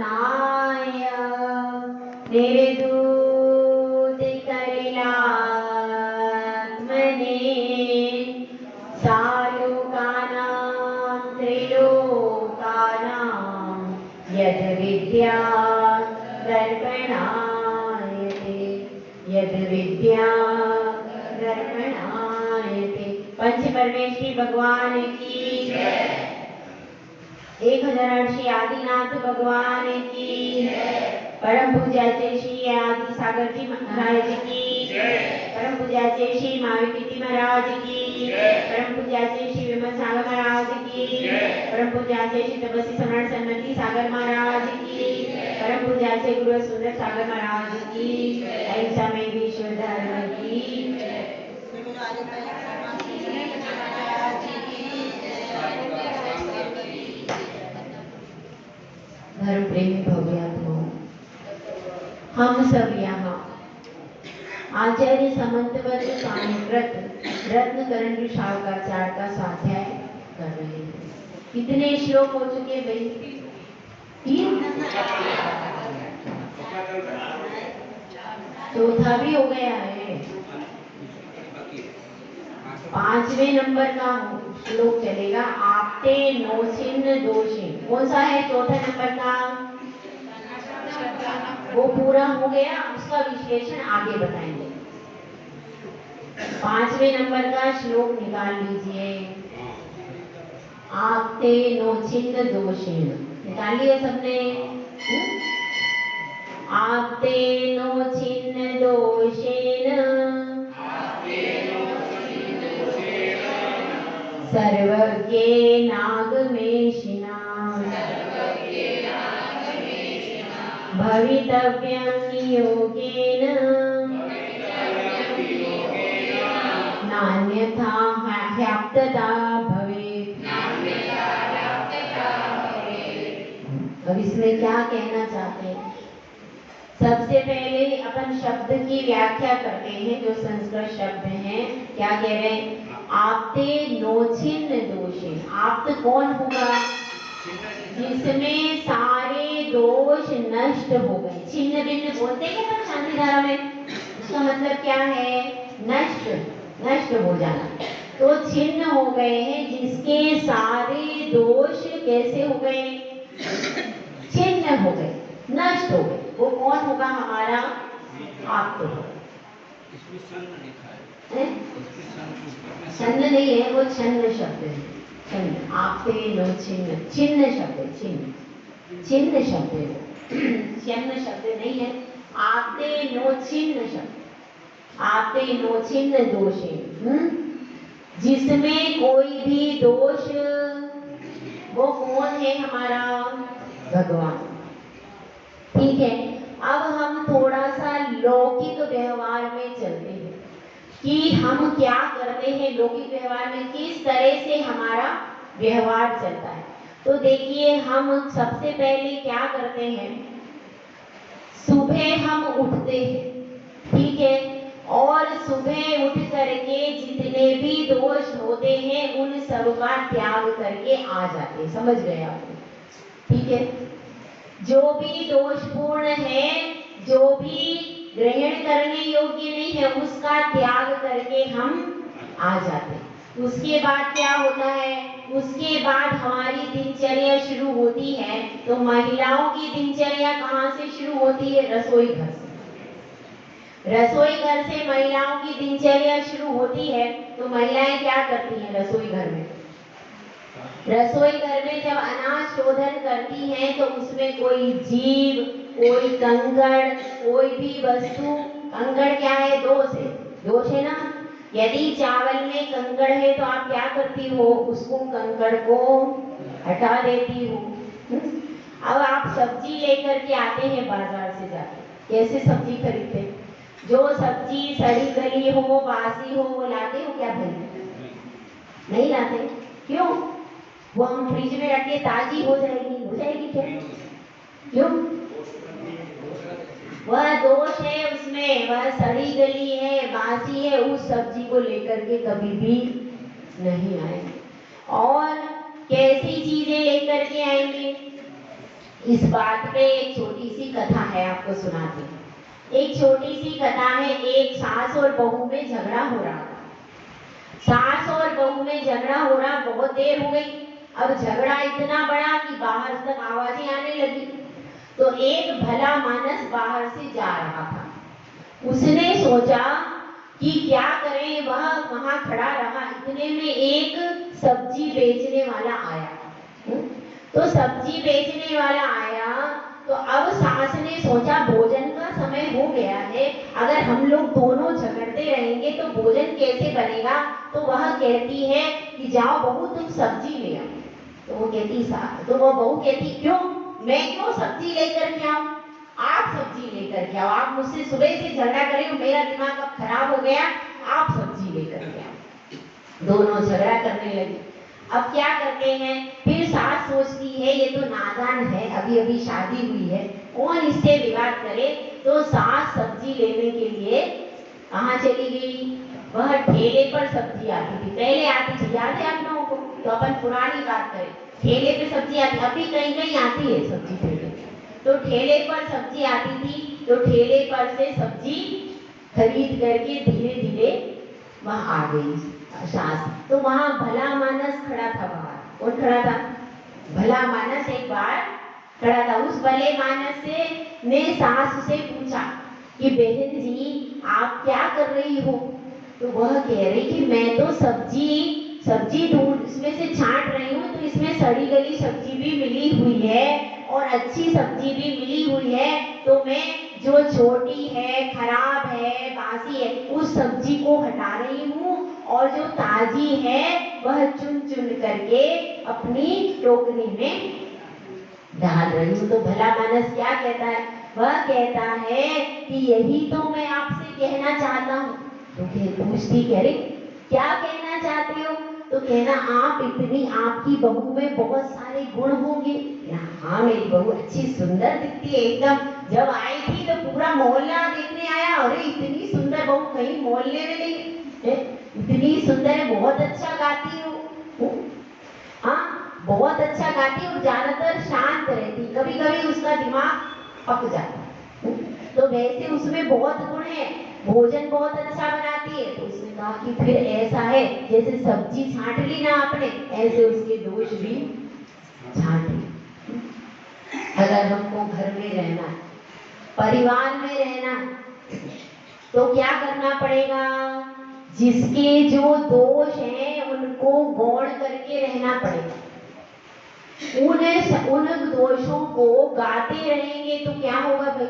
नाय निर्दूत करिलात्मने सालोकानां त्रिलोकानां यद् विद्या दर्पणायते यद् विद्या दर्पणायते। पंच परमेश्वरी भगवान की जय। 1008 श्री आदिनाथ भगवान की जय। परम पूज्याचे श्री आदि सागर जी महाराज की जय। परम पूज्याचे श्री महावीर महाराज की जय। परम पूज्याचे श्री विमल सागर महाराज की जय। परम पूज्याचे श्री तपस्वी सम्राट सन्मति सागर महाराज की जय। परम पूज्याचे गुरु सुंदर सागर महाराज की जय। ऐसा में विश्व धर्म की जय। धर्म प्रेमी भव्यात्मा, हम सब यहाँ आचार्य समंतवत सानिकृत रत्नकरण शावकाचार का स्वाध्याय कर रहे हैं। कितने श्लोक हो चुके भाई? 3? चौथा भी हो गया है। 5वें नंबर का श्लोक चलेगा। आपते नोचिन दोषिन। कौन सा है चौथा नंबर का? वो पूरा हो गया, उसका विश्लेषण आगे बताएंगे। 5वें नंबर का श्लोक निकाल लीजिए। आपते नोचिन दोषिन निकाल लिया सबने? आपते नोचिन दोषेन सर्वज्ञे नागमेशिना भवितव्यं नियोगेन नान्यथा ह्याप्तता भवेत्। अब इसमें क्या कहना चाहते हैं? सबसे पहले अपन शब्द की व्याख्या करते हैं। जो संस्कृत शब्द हैं, क्या कह रहे हैं? आपते नोचिन्न दोषिन। आप्त कौन होगा? जिसमें सारे दोष नष्ट हो गए। छिन्न भिन्न बोलते हैं ना शांति धारा में। इसका मतलब क्या है? नष्ट, नष्ट हो जाना। तो छिन्न हो गए हैं, जिसके सारे दोष कैसे हो गए? छिन्न हो गए, नष्ट हो गए। वो कौन होगा? हमारा आप्त होगा। छन्न नहीं है, वो छन्न शब्द है। छन्न, आपते नो छिन्न, छिन्न शब्द है। छिन्न, छिन्न शब्द है। छन्न शब्द नहीं है। आपते नो छिन्न शब्द। आपते नो छिन्न दोष है। जिसमें कोई भी दोष, वो कौन है? हमारा भगवान। ठीक है। अब हम थोड़ा सा लौकिक व्यवहार में चलते हैं कि हम क्या करते हैं। लौकिक व्यवहार में किस तरह से हमारा व्यवहार चलता है। तो देखिए, हम सबसे पहले क्या करते हैं? सुबह हम उठते हैं, ठीक है, और सुबह उठ करके जितने भी दोष होते हैं उन सब का त्याग करके आ जाते हैं। समझ गए आप? ठीक है। जो भी दोषपूर्ण है, जो भी ग्रहण करने योग्य नहीं है, उसका त्याग करके हम आ जाते हैं। उसके बाद क्या होता है? उसके बाद हमारी दिनचर्या शुरू होती है। तो महिलाओं की दिनचर्या कहाँ से शुरू होती है? रसोई घर से। रसोई घर से महिलाओं की दिनचर्या शुरू होती है। तो महिलाएं क्या करती हैं रसोई घर में? रसोई घर में जब अनाज शोधन करती हैं तो उसमें कोई जीव, कोई कंकड़, कोई भी वस्तु, कंकड़ क्या है? दोष है। दोष है ना? यदि चावल में कंकड़ है तो आप क्या करती हो? उसको, कंकड़ को हटा देती हो। अब आप सब्जी लेकर के आते हैं बाजार से जाके। कैसे सब्जी खरीदते? जो सब्जी सड़ी गली हो, बासी हो, वो लाते हो क्या भाई? नहीं लाते। क्यों? वो हम फ्रिज में रख के ताजी हो जाएगी। हो जाएगी क्या? क्यों? वह दोष है उसमें, वह सड़ी गली है, बासी है, उस सब्जी को लेकर के कभी भी नहीं आएंगे। और कैसी चीजें लेकर के आएंगे? इस बात पे एक छोटी सी कथा है, आपको सुनाती हूँ। एक छोटी सी कथा है। एक सास और बहू में झगड़ा हो रहा था। सास और बहू में झगड़ा हो रहा, बहुत देर हो गई। अब झगड़ा इतना बड़ा कि बाहर तक आवाजें आने लगी। तो एक भला मानस बाहर से जा रहा था। उसने सोचा कि क्या करें, वह वहां खड़ा रहा। इतने में एक सब्जी बेचने वाला आया। तो सब्जी बेचने वाला आया तो अब सास ने सोचा भोजन का समय हो गया है, अगर हम लोग दोनों झगड़ते रहेंगे तो भोजन कैसे बनेगा। तो वह कहती है कि जाओ बहू तुम सब्जी ले आओ। तो वो कहती तो वो बहू कहती क्यों, मैं क्यों सब्जी लेकर के आऊं, आप सब्जी लेकर के आओ। आप मुझसे सुबह से झगड़ा कर रहे हो, मेरा दिमाग अब खराब हो गया, आप सब्जी लेकर के आओ। दोनों झगड़ा करने लगे। अब क्या करते हैं, फिर सास सोचती है ये तो नादान है, अभी अभी शादी हुई है, कौन इससे विवाद करे। तो सास सब्जी लेने के लिए कहाँ चली गई, वह ठेले पर सब्जी आती थी। पहले आती थी, याद है आप लोगों को, तो अपन पुरानी बात करें, ठेले पे सब्जी आती, अभी कहीं कहीं आती है सब्जी ठेले। तो ठेले पर सब्जी आती थी, तो ठेले पर से सब्जी खरीद करके धीरे धीरे वहां आ गई सास। तो वहां भला मानस खड़ा था बाहर। कौन खड़ा था, भला मानस एक बार खड़ा था। उस भले मानस ने सास से पूछा कि बहन जी आप क्या कर रही हो। तो वह कह रही कि मैं तो सब्जी ढूंढ इसमें से छांट रही हूँ, तो इसमें सड़ी गली सब्जी भी मिली हुई है और अच्छी सब्जी भी मिली हुई है, तो मैं जो छोटी है, खराब है, बासी है, उस सब्जी को हटा रही हूँ और जो ताजी है वह चुन चुन करके अपनी टोकरी में डाल रही हूँ। तो भला मानस क्या कहता है, वह कहता है कि यही तो मैं आपसे कहना चाहता हूँ। तो पूछती कह रही क्या कहना चाहते हो। तो कहना आप इतनी, आपकी बहू में बहुत सारे गुण होंगे। हाँ मेरी बहू अच्छी सुंदर दिखती है एकदम, जब आई थी तो पूरा मोहल्ला देखने आया, अरे इतनी सुंदर बहू कहीं मोहल्ले में नहीं है, इतनी सुंदर है, बहुत अच्छा गाती हो। हाँ बहुत अच्छा गाती और ज्यादातर शांत रहती, कभी कभी उसका दिमाग पक जाता। तो वैसे उसमें बहुत गुण है, भोजन बहुत अच्छा बनाती है। तो उसने कहा कि फिर ऐसा है जैसे सब्जी छांट ली ना आपने, ऐसे उसके दोष भी छांट ली। अगर हमको घर में रहना, परिवार में रहना, तो क्या करना पड़ेगा, जिसके जो दोष हैं उनको गौण करके रहना पड़ेगा। उन दोषों को गाते रहेंगे तो क्या होगा भाई,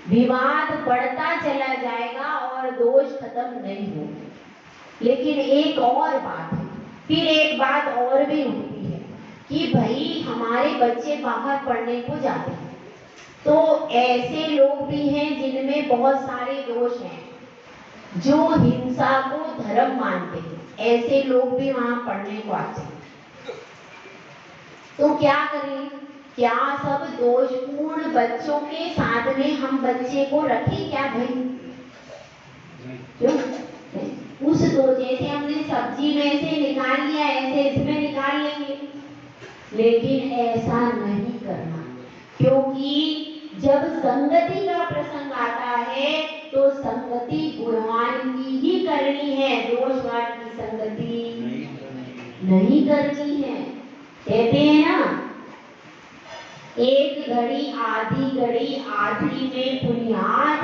विवाद बढ़ता चला जाएगा और दोष खत्म नहीं होंगे। लेकिन एक और बात है, फिर एक बात और भी उठती है कि भाई हमारे बच्चे बाहर पढ़ने को जाते हैं, तो ऐसे लोग भी हैं जिनमें बहुत सारे दोष हैं, जो हिंसा को धर्म मानते हैं, ऐसे लोग भी वहां पढ़ने को आते हैं। तो क्या करें, क्या सब दोषपूर्ण बच्चों के साथ में हम बच्चे को रखें क्या भाई, क्यों उस दो, जैसे हमने सब्जी में से निकाल लिया ऐसे इसमें निकाल लेंगे, लेकिन ऐसा नहीं करना। क्योंकि जब संगति का प्रसंग आता है तो संगति गुणवान की ही करनी है, दोषवान की संगति नहीं करनी है। कहते हैं ना, एक घड़ी आधी में बुनियाद,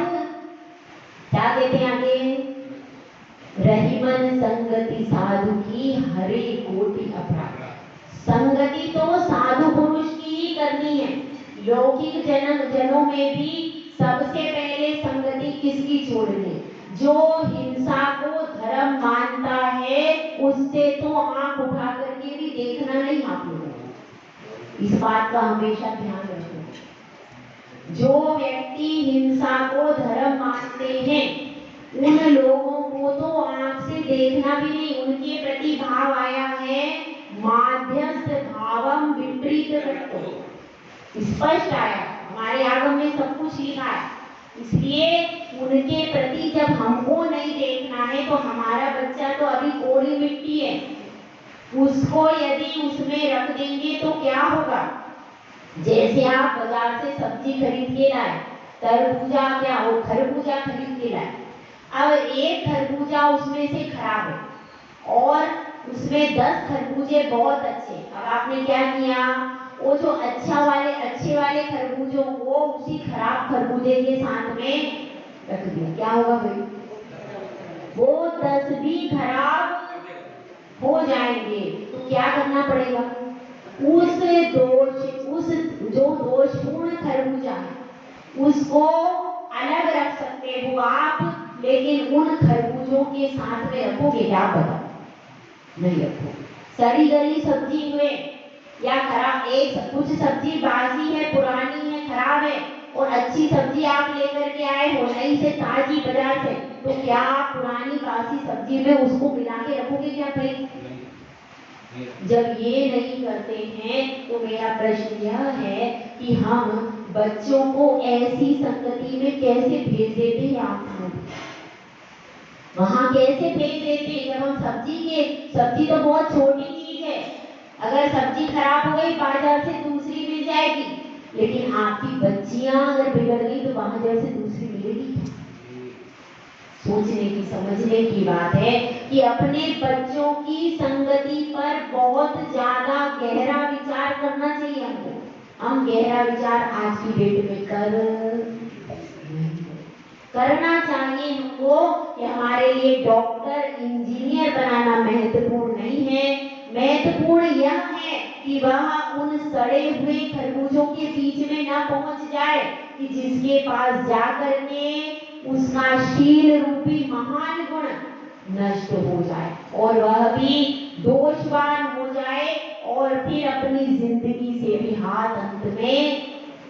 क्या कहते हैं आगे, रहीमन संगति साधु की हरे कोटि अपराध। संगति तो साधु पुरुष की ही करनी है। लौकिक जनों में भी सबसे पहले संगति किसकी छोड़नी है, जो हिंसा को धर्म मानता है उससे तो आंख उठा करके भी देखना नहीं आप लोगों को, इस बात का हमेशा ध्यान रखो। जो व्यक्ति हिंसा को धर्म मानते हैं उन लोगों को तो आंख से देखना भी नहीं, उनके प्रति भाव आया है माध्यस्थ भावम विपरीत रखो, स्पष्ट आया, हमारे आगम में सब कुछ लिखा है। इसलिए उनके प्रति जब हमको नहीं देखना है तो हमारा बच्चा तो अभी कोड़ी मिट्टी है, उसको यदि उसमें रख देंगे तो क्या होगा, जैसे आप बाजार से सब्जी खरीद के लाए, तरबूजा क्या हो, खरबूजा खरीद के लाए, अब एक खरबूजा उसमें से खराब है और उसमें 10 खरबूजे बहुत अच्छे। अब आपने क्या किया, वो जो अच्छे वाले खरबूजों को उसी खराब खरबूजे के साथ में रख दिया, क्या होगा भाई, वो 10 भी खराब हो जाएंगे। तो क्या करना पड़ेगा, उस जो दोषपूर्ण खरबूजा है उसको अलग रख सकते हो आप, लेकिन उन खरबूजों के साथ में रखोगे क्या, बताओ, नहीं रखोगे। सड़ी गली सब्जी हुए या खराब, कुछ सब्जी बासी है, पुरानी है, खराब है, और अच्छी सब्जी आप लेकर के आए हो नई से ताजी बाजार से, तो क्या आप पुरानी बासी सब्जी में उसको मिला के रखोगे क्या भाई? जब ये नहीं करते हैं तो मेरा प्रश्न यह है कि हम बच्चों को ऐसी संगति में कैसे भेज देते हैं, आप वहां कैसे भेज देते हैं? जब हम सब्जी तो बहुत छोटी चीज है, अगर सब्जी खराब हो गई बाजार से दूसरी मिल जाएगी, लेकिन आपकी बच्चियां अगर बिगड़ गई तो बाजार से दूसरी मिलेगी। सोचने की समझने की बात है कि अपने बच्चों की संगति पर बहुत ज्यादा गहरा विचार करना चाहिए हमको। हम गहरा विचार आज की डेट में करना चाहिए हमको कि हमारे लिए डॉक्टर इंजीनियर बनाना महत्वपूर्ण नहीं है, महत्वपूर्ण यह है कि वह उन सड़े हुए खरबूजों के बीच में ना पहुंच जाए कि जिसके पास जाकर के उसका शील रूपी महान गुण नष्ट हो जाए और वह भी दोषवान हो जाए और फिर अपनी जिंदगी से भी हाथ अंत में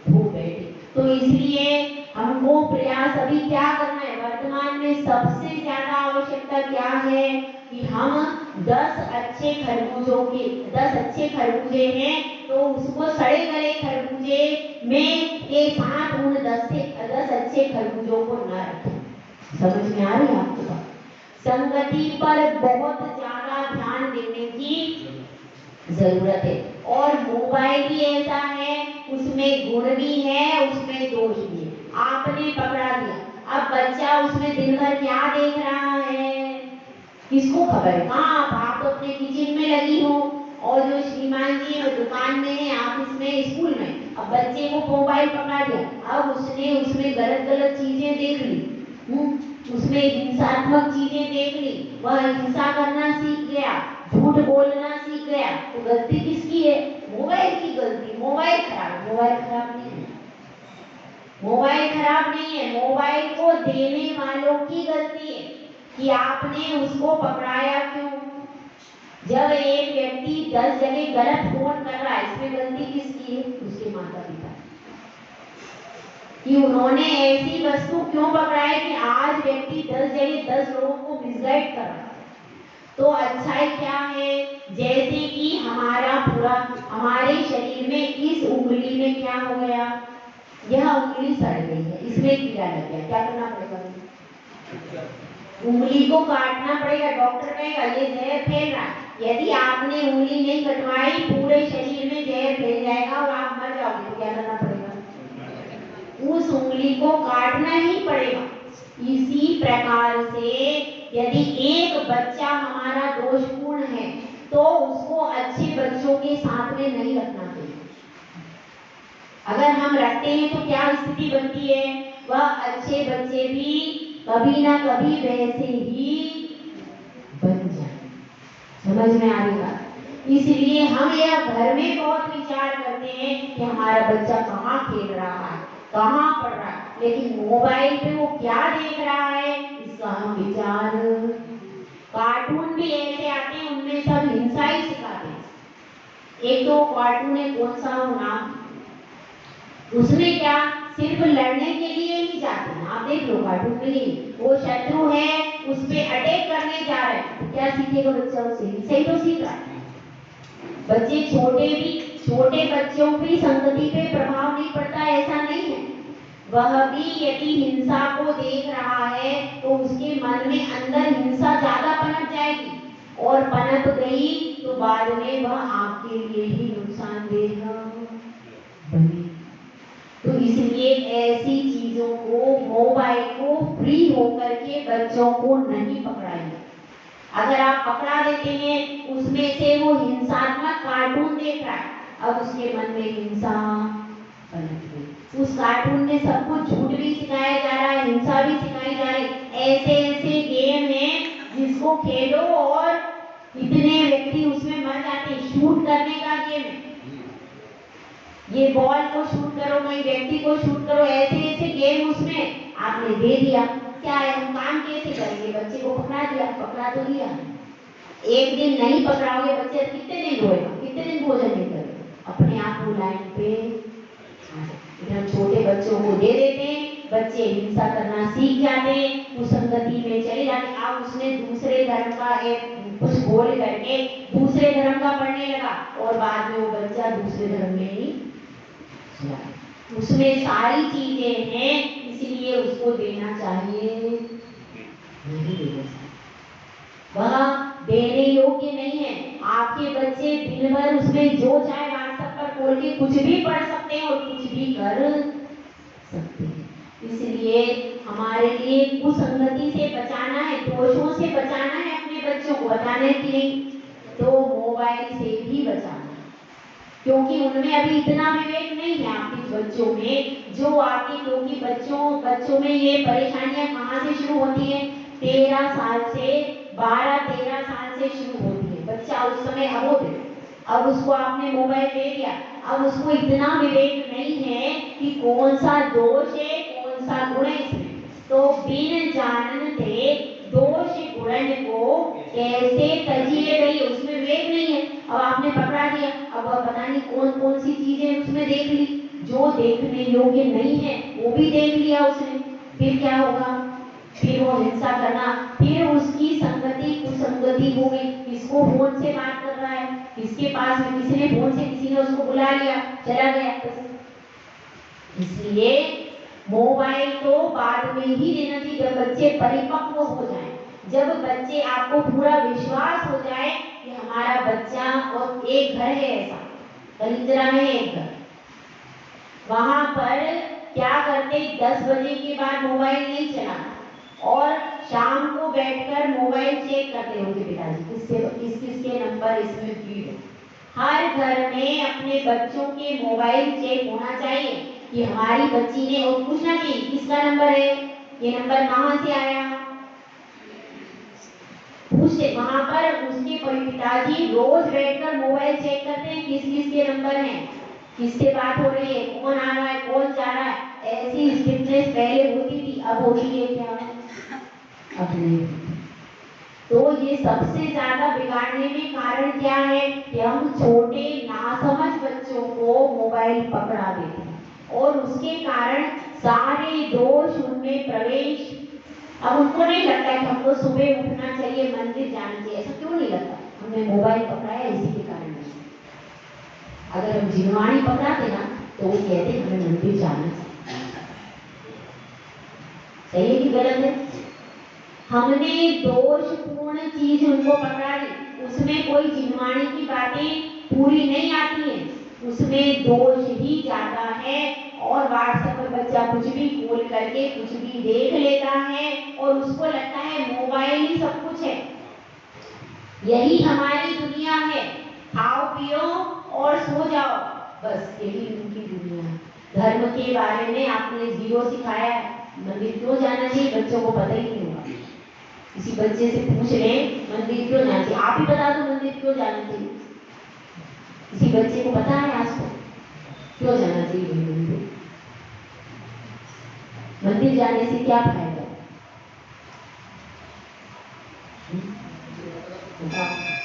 धो बैठे। तो इसलिए हमको प्रयास अभी क्या करना है, वर्तमान में सबसे ज्यादा आवश्यकता क्या है कि हम 10 अच्छे खरबूजे हैं तो उसको सड़े गले खरबूजे में के साथ उन 10 अच्छे खरबूजों को न रखें। समझ में आ रही है आपको बात? संगति पर बहुत ज्यादा ध्यान देने की जरूरत है। और मोबाइल भी ऐसा है, उसमें गुण भी है, उसमें दोष भी है। आपने पकड़ा दिया, अब बच्चा उसमें दिन भर क्या देख रहा है, किसको खबर है? आप तो अपने किचन में लगी हो और जो श्रीमान जी वो दुकान में है, ऑफिस में, स्कूल में। अब बच्चे को मोबाइल पकड़ा दिया, अब उसने उसमें गलत चीजें देख ली, उसमें हिंसात्मक चीजें देख ली, वह हिंसा करना सीख गया, झूठ बोलना सीख गया, तो गलती किसकी है? मोबाइल की गलती। मोबाइल खराब नहीं है, मोबाइल खराब नहीं है, मोबाइल को देने वालों की गलती है कि आपने उसको पकड़ाया क्यों। जब एक व्यक्ति 10 जगह गलत फोन कर रहा है, इसमें गलती किसकी है? उसके माता पिता कि उन्होंने ऐसी वस्तु क्यों पकड़ाई कि आज व्यक्ति 10 जगह 10 लोगों को मिसगाइड कर रहा है। तो अच्छाई क्या है, जैसे कि हमारे शरीर में इस उंगली में क्या हो गया, यह उंगली सड़ गई है, इसमें कीड़ा लग गया, क्या करना पड़ेगा? उंगली को काटना पड़ेगा। डॉक्टर कहेगा ये जहर फैल रहा है, यदि आपने उंगली नहीं कटवाई पूरे शरीर में जहर फैल जाएगा और आप मर जाओगे, तो क्या करना पड़ेगा? उस उंगली को काटना ही पड़ेगा। इसी प्रकार से यदि एक बच्चा हमारा दोषपूर्ण है तो उसको अच्छे बच्चों के साथ में नहीं रखना चाहिए। अगर हम रखते हैं तो क्या स्थिति बनती है? वह अच्छे बच्चे भी कभी ना कभी वैसे ही बन जाए। समझ में आ रही बात? इसलिए हम यह घर में बहुत विचार करते हैं कि हमारा बच्चा कहाँ खेल रहा है, कहाँ पढ़ रहा है, लेकिन मोबाइल पे वो क्या देख रहा है इसका हम विचार। कार्टून भी ऐसे आते हैं, उनमें सब हिंसा ही सिखाते हैं। एक तो कार्टून है, कौन सा नाम, उसमें क्या सिर्फ लड़ने के लिए ही जाते हैं। आप देख लो कार्टून में वो शत्रु है उस पे अटैक करने जा रहे हैं, तो क्या सीखेगा बच्चा? उससे सही तो सीख रहा है। बच्चे छोटे बच्चों की संगति पे प्रभाव नहीं पड़ता, ऐसा नहीं है। वह भी यदि हिंसा को देख रहा है तो उसके मन में अंदर हिंसा ज्यादा पनप जाएगी, और पनप गई तो बाद में वह आपके लिए ही नुकसानदेह बनेगी। इसलिए ऐसी चीजों को, मोबाइल को फ्री होकर के बच्चों को नहीं पकड़ाइए। अगर आप पकड़ा देते हैं, उसमें से वो हिंसात्मक कार्टून देख रहा है, अब उसके मन में हिंसा पनप गई। उस कार्टून में सब कुछ झूठ भी सिखाया जा रहा है, हिंसा भी सिखाई जा रही है। ऐसे ऐसे गेम हैं जिसको खेलो और इतने व्यक्ति उसमें मर जाते हैं। शूट करने का गेम है, ये बॉल को शूट करो, कोई व्यक्ति को शूट करो, ऐसे ऐसे गेम उसमें आपने दे दिया। क्या है, हम काम कैसे करेंगे? बच्चे को पकड़ा दिया, पकड़ा तो दिया, एक दिन नहीं पकड़ाओगे बच्चे कितने दिन रोएगा, कितने दिन भोजन नहीं करेगा? अपने आप को लाइन पे हम छोटे बच्चों को दे देते हैं, बच्चे हिंसा करना सीख जाते हैं, कुसंगति में चले जाते हैं। अब उसने दूसरे धर्म का कुछ बोल करके दूसरे धर्म का पढ़ने लगा और बाद में वो बच्चा दूसरे धर्म में ही, उसमें सारी चीजें हैं, इसलिए उसको देना चाहिए, नहीं देना चाहिए। वह देने योग्य नहीं है। आपके बच्चे दिन भर उसमें जो चाहे व्हाट्सएप पर खोल के कुछ भी पढ़ सकते हैं और कुछ भी कर सकते हैं। इसलिए हमारे लिए कुसंगति से बचाना है, दोषों से बचाना है अपने बच्चों को, बताना है कि नहीं, तो मोबाइल से भी बचाना, क्योंकि उनमें अभी इतना विवेक नहीं है आपके बच्चों में जो आपके, क्योंकि बच्चों में ये परेशानियां कहाँ से शुरू होती है? 13 साल से, 12-13 साल से शुरू होती है। बच्चा उस समय अबोध है, अब उसको आपने मोबाइल दे दिया, अब उसको इतना विवेक नहीं है कि कौन सा दोष है, कौन सा गुण है इसमें, तो बिन जानते दोष गुण को कैसे तजिए गई, उसमें विवेक नहीं है। अब आपने पकड़ा दिया, अब पता नहीं कौन कौन सी चीजें उसमें देख ली, जो देखने योग्य नहीं है वो भी देख लिया उसने, फिर क्या होगा? फिर वो हिंसा करना, फिर उसकी संगति कुसंगति हो गई। किसको फोन से बात कर रहा है, किसके पास में, किसी ने फोन से किसी ने उसको बुला लिया, चला गया। इसलिए मोबाइल तो बाद में ही देना चाहिए, जब बच्चे परिपक्व हो जाएं, जब बच्चे, आपको पूरा विश्वास हो जाए कि हमारा बच्चा, और एक घर है ऐसा, कलिंजरा में एक घर, वहां पर क्या करते, 10 बजे के बाद मोबाइल नहीं चलाना और शाम को बैठकर मोबाइल चेक करते होंगे पिताजी, किस किसके नंबर इसमें फीड है। हर घर में अपने बच्चों के मोबाइल चेक होना चाहिए कि हमारी बच्ची ने, और पूछना चाहिए किसका नंबर है, ये नंबर कहाँ से आया, पूछते। वहां पर उसके पिताजी रोज बैठकर मोबाइल चेक करते हैं किस किस के नंबर हैं, किससे बात हो रही है, कौन आ रहा है, कौन जा रहा है। ऐसी स्ट्रिक्टनेस पहले होती थी, अब होती है क्या? अब नहीं। तो ये सबसे ज्यादा बिगाड़ने में कारण क्या है कि हम छोटे नासमझ बच्चों को मोबाइल पकड़ा देते हैं और उसके कारण सारे दोष उनमें प्रवेश। अब उनको नहीं लगता है कि हमको सुबह उठना चाहिए, मंदिर जाना चाहिए, ऐसा क्यों नहीं लगता? हमने मोबाइल पकड़ाया इसी के कारण। अगर हम जिनवाणी पकड़ाते ना तो वो कहते हमें मंदिर जाना चाहिए। सही है कि गलत है? हमने दोषपूर्ण चीज उनको पकड़ा दी, उसमें कोई जिनवाणी की बातें पूरी नहीं आती हैं, उसमें दोष ही ज्यादा है। और व्हाट्सएप पर बच्चा कुछ भी खोल करके कुछ भी देख लेता है और उसको लगता है मोबाइल ही सब कुछ है, यही हमारी दुनिया है, खाओ पियो और सो जाओ, बस यही उनकी दुनिया है। धर्म के बारे में आपने जीरो सिखाया है, मंदिर क्यों जाना चाहिए बच्चों को पता ही नहीं होगा। किसी बच्चे से पूछ रहे मंदिर क्यों जाना चाहिए, आप ही बता दो मंदिर क्यों जाना चाहिए। किसी बच्चे को पता है आज तक क्यों जाना चाहिए मंदिर? मंदिर जाने से क्या फायदा?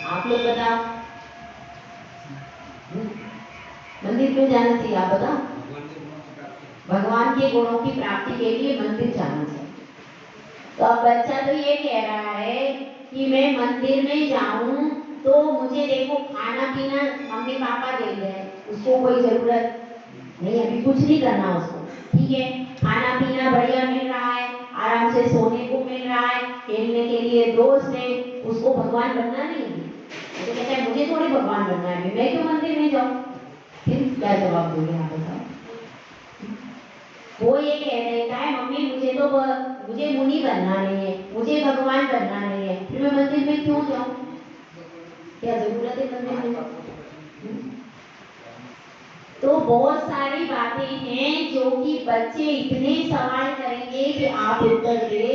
आप लोग बताओ, मंदिर क्यों जाना चाहिए? आप बताओ। भगवान के गुणों की प्राप्ति के लिए मंदिर जाना चाहिए। तो अब बच्चा तो ये कह रहा है कि मैं मंदिर में जाऊं तो मुझे देखो खाना पीना मम्मी पापा दे रहे, उसको कोई जरूरत नहीं, अभी कुछ नहीं करना उसको, ठीक है, खाना पीना बढ़िया मिल रहा है, आराम से सोने को मिल रहा है, खेलने के लिए दोस्त है, उसको भगवान बनना नहीं है। तो कहता है मुझे थोड़ी भगवान बनना है, मैं क्यों मंदिर में जाऊं? फिर क्या जवाब दोगे आप बताओ? वह मुझे मुनि बनना नहीं है, मुझे भगवान बनना नहीं है, फिर मैं मंदिर में क्यों जाऊं? क्या जरूरत है मंदिर में? तो बहुत सारी बातें हैं जो कि बच्चे इतने सवाल करेंगे कि आप उत्तर दे,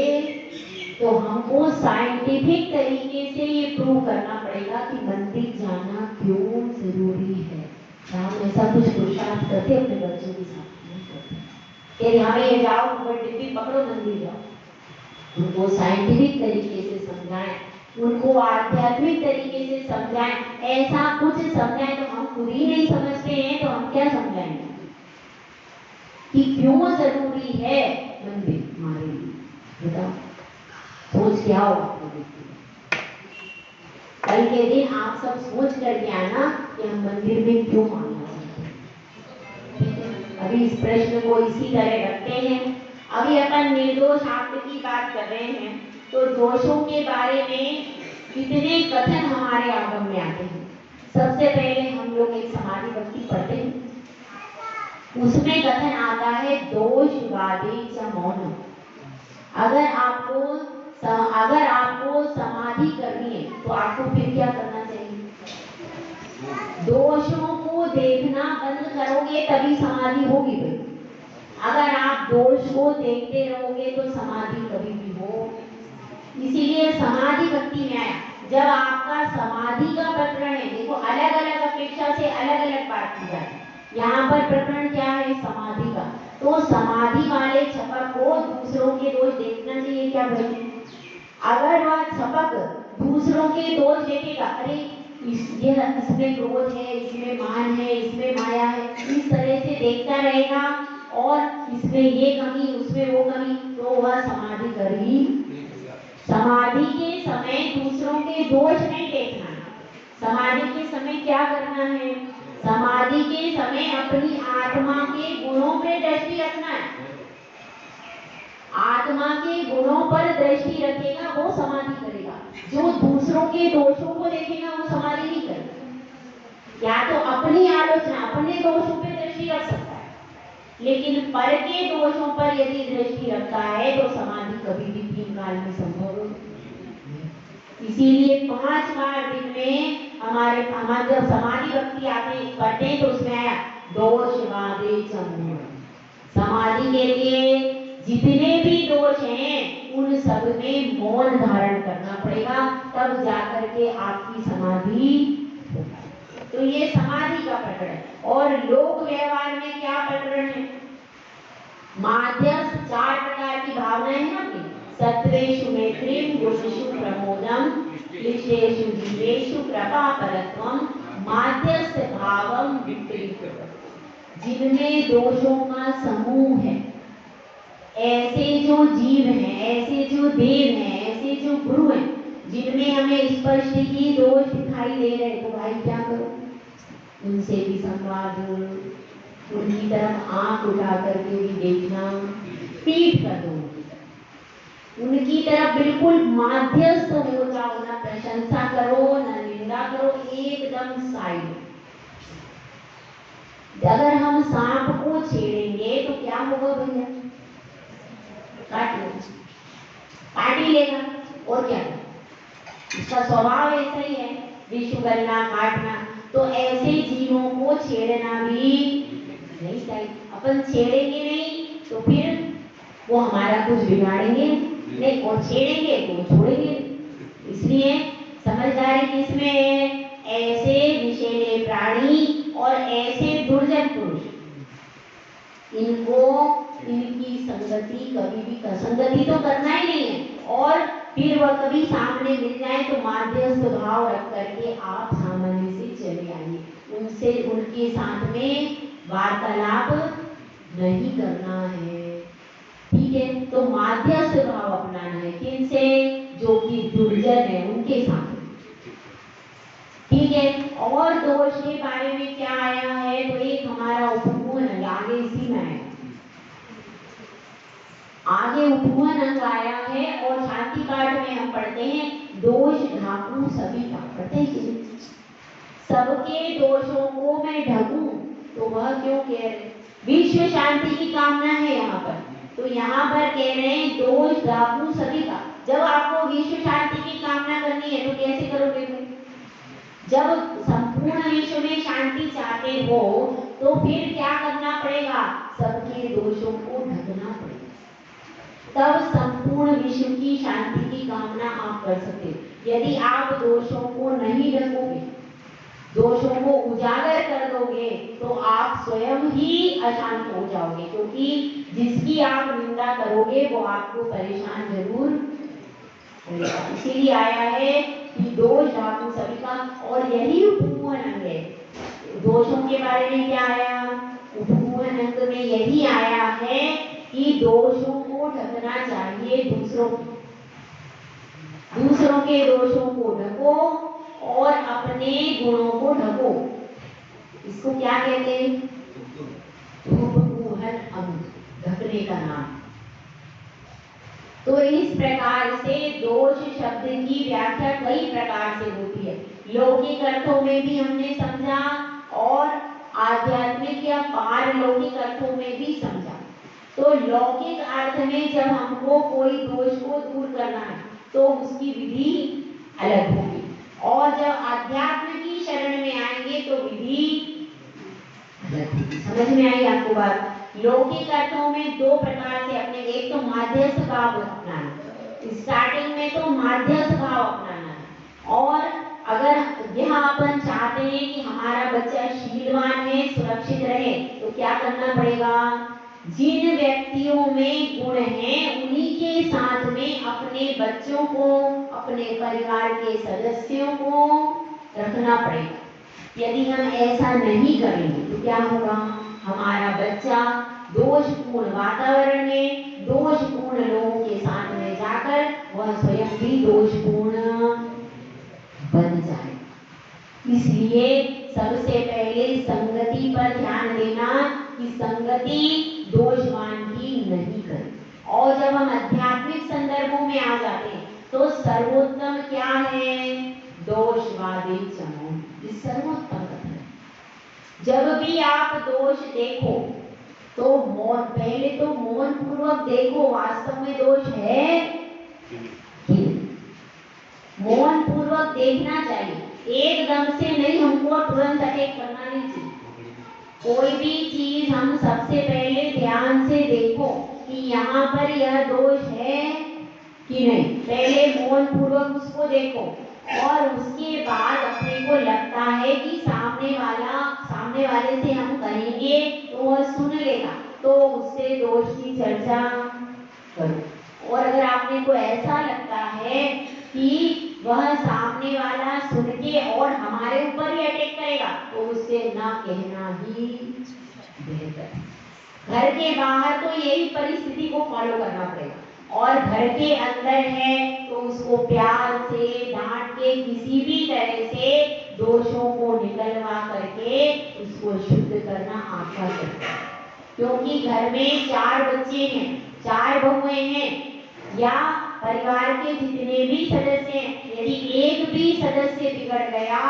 तो हमको साइंटिफिक तरीके से ये प्रूव करना पड़ेगा कि मंदिर जाना क्यों जरूरी है। हम ऐसा कुछ पुरुषार्थ करते अपने बच्चों के साथ कि हमें ये जाओ टिफिन पकड़ो मंदिर जाओ। उनको साइंटिफिक तरीके से समझाएं, उनको आध्यात्मिक तरीके से समझाएं। ऐसा कुछ समझाएं तो हम खुद ही नहीं समझते हैं तो हम क्या समझाएंगे कि क्यों जरूरी है मंदिर हमारे लिए? बताओ, सोच क्या हो आपको? कल के दिन आप सब सोच करके आना कि हम मंदिर में क्यों आना चाहते हैं। ठीक है, अभी इस प्रश्न को इसी तरह रखते हैं। अभी अपन निर्दोष आत्म की बात कर रहे हैं, तो दोषों के बारे में कितने कथन हमारे आगम में आते हैं। सबसे पहले हम लोग एक समाधि भक्ति पढ़ते हैं, उसमें कथन आता है दोषवादी च मौन। अगर आपको समाधि करनी है तो आपको फिर क्या करना चाहिए? दोषों को देखना बंद करोगे तभी समाधि होगी भाई। अगर आप दोष को देखते रहोगे तो समाधि कभी भी हो। इसीलिए समाधि भक्ति में आया। जब आपका समाधि का प्रकरण है, देखो अलग अलग अपेक्षा से अलग अलग बात की जाती है। यहाँ पर प्रकरण क्या है? समाधि का। तो समाधि वाले छपक को दूसरों के दोष देखना चाहिए क्या भाई? अगर वह छपक दूसरों के दोष देखेगा, अरे इसमें क्रोध है, इसमें मान है, इसमें माया है, इस तरह से देखता रहेगा और इसमें ये कमी, उसमें वो कमी, तो वह समाधि कर ही। समाधि के समय दूसरों के दोष नहीं देखना। समाधि के समय क्या करना है? समाधि के समय अपनी आत्मा के गुणों पे दृष्टि रखना है। आत्मा के गुणों पर दृष्टि रखेगा वो समाधि करेगा। जो दूसरों के दोषों को देखेगा वो समाधि नहीं करेगा। या तो अपनी आलोचना, अपने दोषों पे दृष्टि रख सकता है, लेकिन पर के दोषों पर यदि दृष्टि रखता है तो समाधि कभी भी तीन काल में संभव नहीं। इसीलिए 5 बार दिन में हमारे जब समाधि भक्ति आते करते हैं तो उसमें आया दोषवादे च मौन। समाधि के लिए जितने भी दोष हैं उन सब में मौन धारण करना पड़ेगा, तब जाकर के आपकी समाधि होगी। तो ये समाधि का प्रकरण है। और लोक व्यवहार में क्या प्रकरण है? माध्यस्थ 4 प्रकार की भावनाएं हैं अपनी। सत्वेषु मैत्रीम, गुणेषु प्रमोदम, क्लिष्टेषु जीवेषु कृपा परत्वम, माध्यस्थ भावम विपरीत। जिनमें दोषों का समूह है, ऐसे जो जीव हैं, ऐसे जो देव हैं, ऐसे जो गुरु हैं, जिनमें हमें स्पष्ट ही दोष दिखाई दे रहे, तो भाई क्या करो? उनसे भी संवाद, उनकी तरफ आंख उठा करके भी देखना, पीठ कर दो, उनकी तरफ बिल्कुल माध्यस्थ हो जाओ, ना प्रशंसा करो ना निंदा करो, एकदम साइड। अगर हम सांप को छेड़ेंगे तो क्या होगा भैया? काट ही लेगा, और क्या? इसका स्वभाव ऐसा ही है, विषु गलना, काटना। तो ऐसे जीवों को छेड़ना भी नहीं चाहिए। अपन छेड़ेंगे नहीं तो फिर वो हमारा कुछ बिगाड़ेंगे नहीं, और छेड़ेंगे तो छोड़ेंगे। इसलिए समझदारी किसमें है? ऐसे विषैले प्राणी और ऐसे दुर्जन पुरुष, इनकी संगति कभी भी, संगति तो करना ही नहीं है। और फिर वह कभी सामने मिल जाए तो माध्यस्थ भाव रख करके आप सामान्य से चले आइए, उनसे उनके साथ में वार्तालाप नहीं करना है। ठीक है, तो माध्यस्थ भाव अपनाना है। किनसे? जो कि दुर्जन है उनके साथ। ठीक है, और दोष के बारे में क्या आया है? तो एक हमारा उपगुण है, आगे इसी में है, आगे उपगुण अंग आया है। और शांति पाठ में हम पढ़ते हैं दोष ढाकू सभी का, पढ़ते हैं कि सबके दोषों को मैं ढकूं, तो वह क्यों कह रहे? विश्व शांति की कामना है यहाँ पर। तो यहाँ पर कह रहे हैं दोष दागू सभी का। जब आपको विश्व शांति की कामना करनी है तो कैसे करोगे फिर? जब संपूर्ण विश्व में शांति चाहते हो तो फिर क्या करना पड़ेगा? सबके दोषों को ढकना पड़ेगा, तब संपूर्ण विश्व की शांति की कामना आप कर सकते हो। यदि आप दोषों को नहीं ढकोगे, दोषों को उजागर कर दोगे तो आप स्वयं ही अशांत हो जाओगे, क्योंकि जिसकी आप निंदा करोगे वो आपको परेशान जरूर करेगा। इसीलिए आया है कि दोष ढाकू सभी का, और यही उपमोहन अंग है। दोषों के बारे में क्या आया? उपमोहन अंग में यही आया है कि दोषों को ढकना चाहिए, दूसरों के दोषों को ढको और अपने गुणों को ढको। इसको क्या कहते हैं? उपमोहन अंग, ढकने का नाम। तो इस प्रकार से दोष शब्द की व्याख्या कई प्रकार से होती है। लौकिक अर्थों में भी हमने समझा और आध्यात्मिक या पारलौकिक अर्थों में भी समझा। तो लौकिक अर्थ में जब हमको कोई दोष को दूर करना है तो उसकी विधि अलग होगी, और जब अध्यात्म की शरण में आएंगे तो विधि अलग होगी। समझ में आई आपको बात? लौकिक अर्थों में दो प्रकार से अपने, एक तो माध्यस्थ भाव अपनाना, स्टार्टिंग में तो माध्यस्थ भाव अपनाना है। और अगर यहाँ अपन चाहते हैं कि हमारा बच्चा शीलवान है, सुरक्षित रहे, तो क्या करना पड़ेगा? जिन व्यक्तियों में गुण हैं उन्हीं के साथ में अपने बच्चों को, अपने परिवार के सदस्यों को रखना पड़ेगा। यदि हम ऐसा नहीं करेंगे तो क्या होगा? हमारा बच्चा दोषपूर्ण वातावरण में, दोषपूर्ण लोगों के साथ में जाकर वह स्वयं भी दोषपूर्ण बन जाए। इसलिए सबसे पहले संगति पर ध्यान देना कि संगति दोषवान की नहीं करे। और जब हम आध्यात्मिक संदर्भों में आ जाते हैं तो सर्वोत्तम क्या है? दोषवादी चमो, इस सर्वोत्तम कथन है। जब भी आप दोष देखो तो मौन, पहले तो मौन पूर्वक देखो वास्तव में दोष है कि नहीं। मौन पूर्वक देखना चाहिए, एकदम से नहीं, हमको तुरंत अटैक करना नहीं चाहिए। कोई भी चीज हम सबसे पहले ध्यान से देखो कि यहाँ पर यह दोष है कि नहीं। पहले मौन पूर्वक उसको देखो और उसके बाद अपने को लगता है कि सामने वाले से हम कहेंगे तो वह सुन लेगा, तो उससे दोष की चर्चा करो। और अगर आपने को ऐसा लगता है कि वह सामने वाला सुन के और हमारे ऊपर ही अटैक करेगा तो उससे ना कहना ही बेहतर। घर के बाहर तो यही परिस्थिति को फॉलो करना पड़ेगा, और घर के अंदर है तो उसको प्यार से डांट के किसी भी तरह से दोषों को निकलवा करके उसको शुद्ध करना आपका कर्तव्य है। क्योंकि घर में 4 बच्चे हैं, 4 बहुएं हैं, या परिवार के जितने भी सदस्य हैं, यदि एक भी सदस्य बिगड़ गया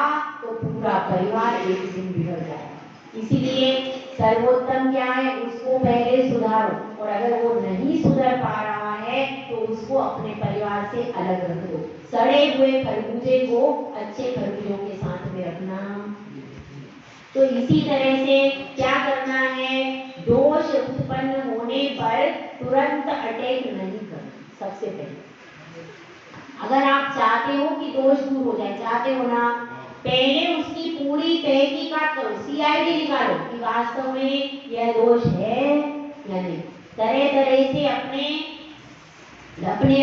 तो पूरा परिवार एक दिन बिगड़ जाएगा। इसीलिए सर्वोत्तम क्या है? उसको पहले सुधारो, और अगर वो नहीं सुधर पा रहा है तो उसको अपने परिवार से अलग रख दो। सड़े हुए खरबूजे को अच्छे खरबूजों के साथ में रखना। तो इसी तरह से क्या करना है? दोष उत्पन्न होने पर तुरंत अटैक नहीं करना। सबसे पहले अगर आप चाहते हो कि दोष दूर हो जाए, चाहते हो ना, पहले उसकी पूरी तहकीकात करो, CID निकालो कि वास्तव में यह दोष है या नहीं। तरह तरह से अपने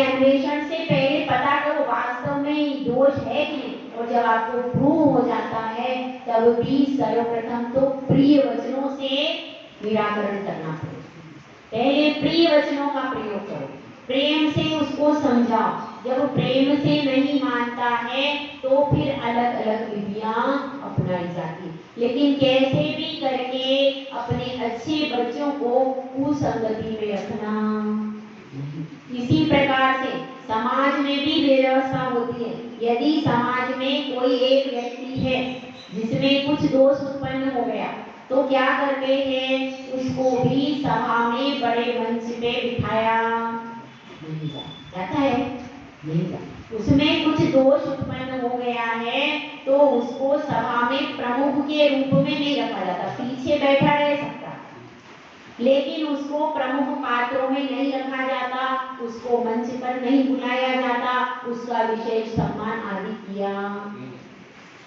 अन्वेषण से पहले पता करो वास्तव में दोष है कि नहीं। और जब आपको प्रूव हो जाता है तब भी सर्वप्रथम तो प्रिय वचनों से निराकरण करना पड़ेगा। पहले प्रिय वचनों का प्रयोग करो, प्रेम से उसको समझाओ। जब प्रेम से नहीं मानता है तो फिर अलग अलग विधियां अपनाई जाती, लेकिन कैसे भी करके अपने अच्छे बच्चों को कुसंगति में रखना। इसी प्रकार से समाज में भी व्यवस्था होती है। यदि समाज में कोई एक व्यक्ति है जिसमें कुछ दोष उत्पन्न हो गया तो क्या करते हैं? उसको भी सभा में बड़े मंच पे बिठा जाता है? नहीं जाता। उसमें कुछ दोष उत्पन्न हो गया है तो उसको सभा में प्रमुख के रूप में नहीं रखा जाता, पीछे बैठा रह सकता, लेकिन उसको प्रमुख पात्रों में नहीं रखा जाता, उसको मंच पर नहीं बुलाया जाता, उसका विशेष सम्मान आदि किया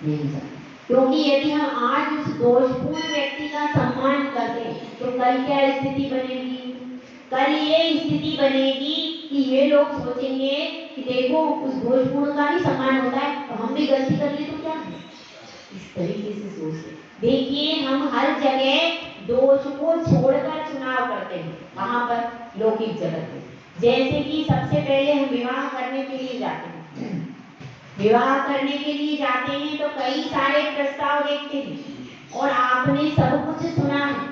नहीं जाता। क्योंकि यदि हम आज उस दोषपूर्ण व्यक्ति का सम्मान करते तो कल क्या स्थिति बनेगी? कल ये स्थिति बनेगी कि ये लोग सोचेंगे कि देखो उस दोषपूर्ण का भी सम्मान होता है, तो हम भी गलती कर ले तो क्या? इस तरीके से सोचते। देखिए हम हर जगह दोष को छोड़कर चुनाव करते हैं। कहाँ पर? लौकिक जगत में। जैसे कि सबसे पहले हम विवाह करने के लिए जाते हैं। विवाह करने के लिए जाते हैं तो कई सारे प्रस्ताव देखते हैं और आपने सब कुछ सुना है,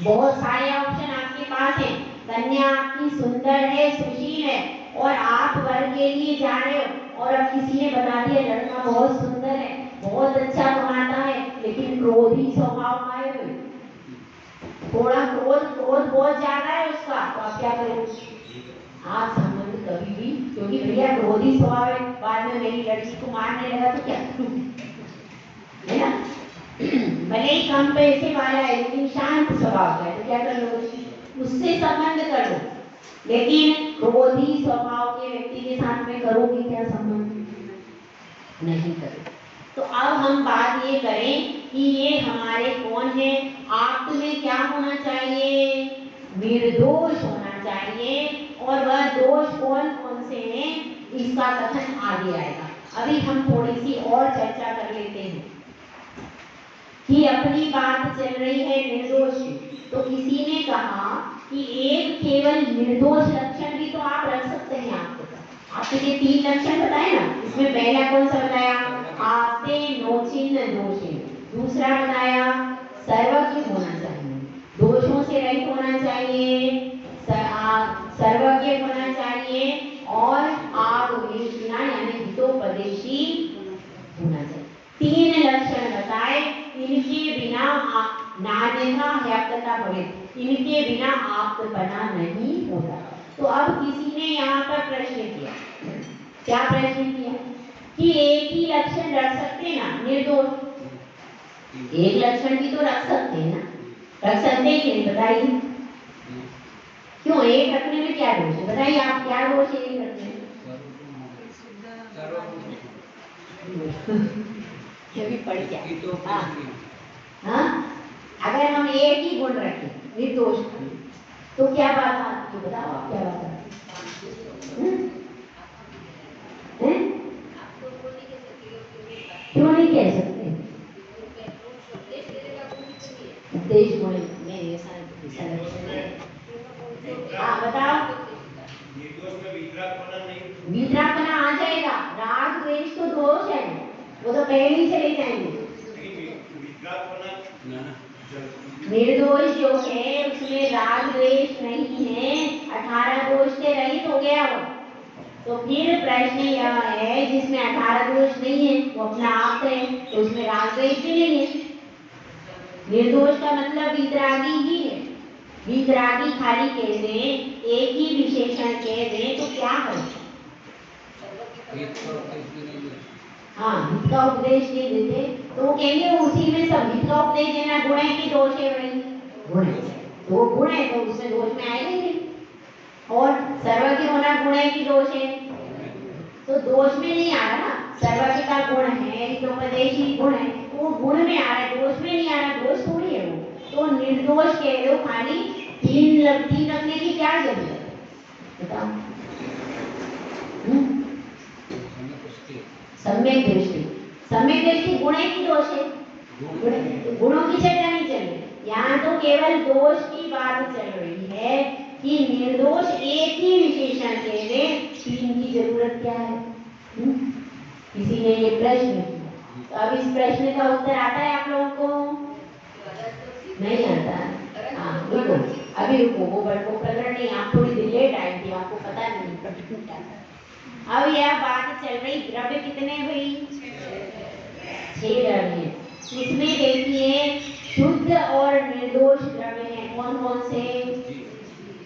बहुत सारे ऑप्शन आपके पास हैं, कन्या आपकी सुंदर है, सुशील है और आप वर के लिए जा रहे हो और अब किसी ने बता दिया लड़का बहुत सुंदर है, बहुत अच्छा कमाता है, लेकिन क्रोधी स्वभाव का है, थोड़ा क्रोध बहुत ज्यादा है उसका, तो आप क्या करोगे? आप संबंध कभी भी, क्योंकि भैया क्रोधी स्वभाव है, बाद में मेरी लड़की को मारने लगा तो क्या है ना? भले ही कम पैसे वाला है लेकिन शांत स्वभाव का है, तो क्या कर लो? उससे संबंध कर लो। लेकिन क्रोधी स्वभाव के व्यक्ति के साथ में करोगे क्या संबंध? नहीं करो। तो अब हम बात ये करें कि ये हमारे कौन है? आप में क्या होना चाहिए? निर्दोष होना चाहिए। और वह दोष कौन कौन से हैं इसका कथन आगे आएगा। अभी हम थोड़ी सी और चर्चा कर लेते हैं कि अपनी बात चल रही है निर्दोष की, तो किसी ने कहा कि एक केवल निर्दोष लक्षण भी तो आप रख सकते हैं। आपके 3 लक्षण बताए ना, इसमें पहला कौन सा बताया? आपसे नोचिन्ह दोषी। दूसरा बताया सर्वज्ञ होना चाहिए, दोषों से रहित होना चाहिए, सर्वज्ञ होना चाहिए और आप विष्णा यानी हितोपदेशी होना चाहिए। 3 लक्षण बताए, इनके बिना नान्यथा ह्यक्तता भवे, इनके बिना आप्तपना नहीं होता। तो अब किसी ने यहाँ पर प्रश्न किया, क्या प्रश्न किया कि एक ही लक्षण रख सकते हैं ना निर्दोष? एक लक्षण भी तो रख सकते हैं ना, रख सकते हैं कि नहीं? बताइए क्यों? एक रखने में क्या दोष है? बताइए आप, क्या दोष है एक रखने में? भी पढ़ क्या? हाँ, अगर हम एक ही गुण रखें निर्दोष तो क्या बात आती है? बताओ आप, क्या बात आती है? क्यों नहीं कह सकते? उपदेश गुण में ऐसा हाँ बताओ। वितरागपना आ जाएगा, राग द्वेष तो दोष है, वो तो पहले ही चले जाएंगे। निर्दोष जो है उसमें राग द्वेष नहीं है, 18 दोष से रहित हो गया वो। तो फिर प्रश्न यह है जिसमें 18 दोष नहीं है वो अपना आप है, तो उसमें राग द्वेष भी नहीं है। निर्दोष का मतलब वितरागी ही है। वितरागी खाली कह दें, एक ही विशेषण कह दें तो क्या है? हाँ, हित का उपदेश नहीं देते तो वो कहेंगे उसी में सब हित का उपदेश देना गुण है कि दोष है? भाई गुण है, तो वो गुण है तो उसमें दोष में आएगा ही नहीं। और सर्वज्ञ होना गुण है कि दोष है? तो दोष में नहीं आ रहा ना, सर्वज्ञ का गुण है, हितोपदेशी गुण है, वो गुण में आ रहा है, दोष में नहीं आ रहा, दोष थोड़ी है वो। तो निर्दोष कह दो खाली, 3 रखने की क्या जरूरत है? बताओ। सम्यक दृष्टि, सम्यक दृष्टि गुण है कि दोष है? गुणों की चर्चा नहीं चल रही यहाँ, तो केवल दोष की बात चल रही है कि निर्दोष एक ही विशेषण के लिए 3 की जरूरत क्या है? किसी ने ये प्रश्न किया, तो अब इस प्रश्न का उत्तर आता है आप लोगों को? नहीं आता। हाँ रुको, अभी रुको, वो प्रकरण नहीं, आप थोड़ी देर लेट आई थी, आपको पता नहीं प्रकरण क्या था। अब यह बात चल रही, द्रव्य कितने भाई? 6 द्रव्य। इसमें देखिए शुद्ध और निर्दोष द्रव्य हैं, कौन कौन से?